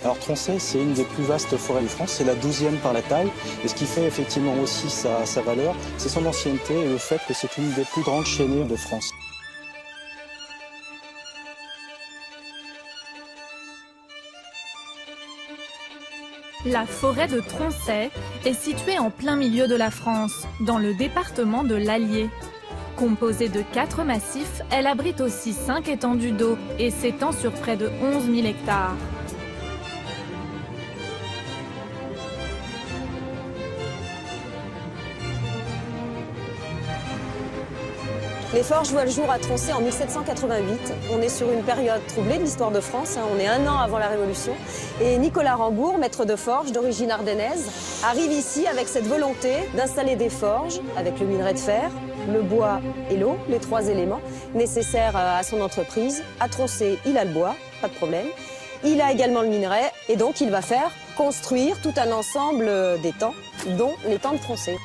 Alors Tronchet, c'est une des plus vastes forêts de France, c'est la 12e par la taille. Et ce qui fait effectivement aussi sa valeur, c'est son ancienneté et le fait que c'est une des plus grandes chênaies de France. La forêt de Tronchet est située en plein milieu de la France, dans le département de l'Allier. Composée de 4 massifs, elle abrite aussi 5 étendues d'eau et s'étend sur près de 11 000 hectares. Les forges voient le jour à Tronchet en 1788. On est sur une période troublée de l'histoire de France, on est un an avant la Révolution. Et Nicolas Rambourg, maître de forge d'origine ardennaise, arrive ici avec cette volonté d'installer des forges avec le minerai de fer, le bois et l'eau, les 3 éléments nécessaires à son entreprise. À Tronchet, il a le bois, pas de problème. Il a également le minerai et donc il va faire construire tout un ensemble d'étangs, dont l'étang de Tronchet.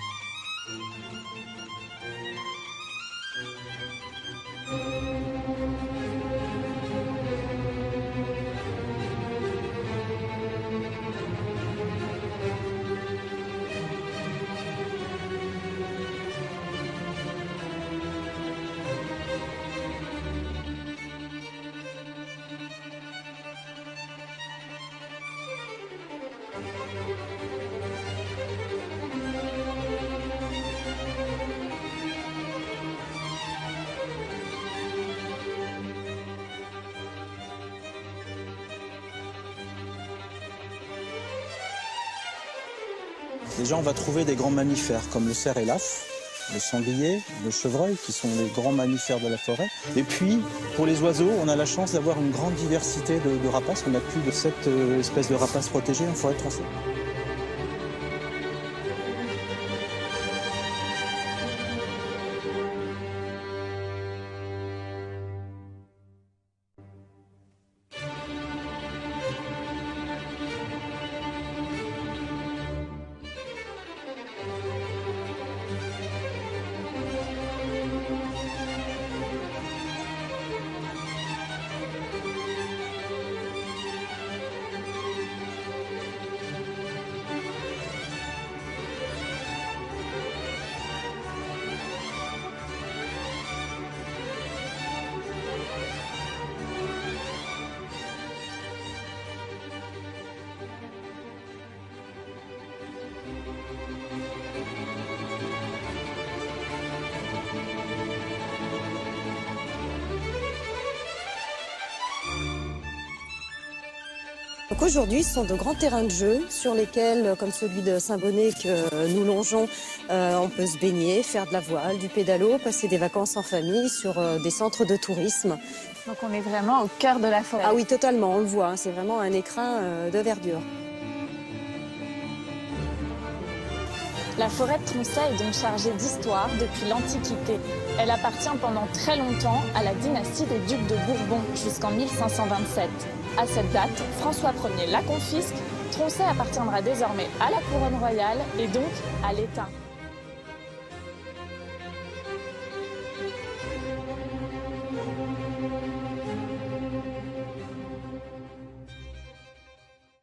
Déjà, on va trouver des grands mammifères comme le cerf et l'âf, le sanglier, le chevreuil, qui sont les grands mammifères de la forêt. Et puis, pour les oiseaux, on a la chance d'avoir une grande diversité de rapaces. On a plus de 7 espèces de rapaces protégées en forêt de Tronchet. Donc aujourd'hui, ce sont de grands terrains de jeu sur lesquels, comme celui de Saint-Bonnet que nous longeons, on peut se baigner, faire de la voile, du pédalo, passer des vacances en famille sur des centres de tourisme. Donc on est vraiment au cœur de la forêt. Ah oui, totalement, on le voit, hein, c'est vraiment un écrin de verdure. La forêt de Tronchet est donc chargée d'histoire depuis l'Antiquité. Elle appartient pendant très longtemps à la dynastie des ducs de Bourbon jusqu'en 1527. À cette date, François Ier la confisque. Tronchet appartiendra désormais à la couronne royale et donc à l'État.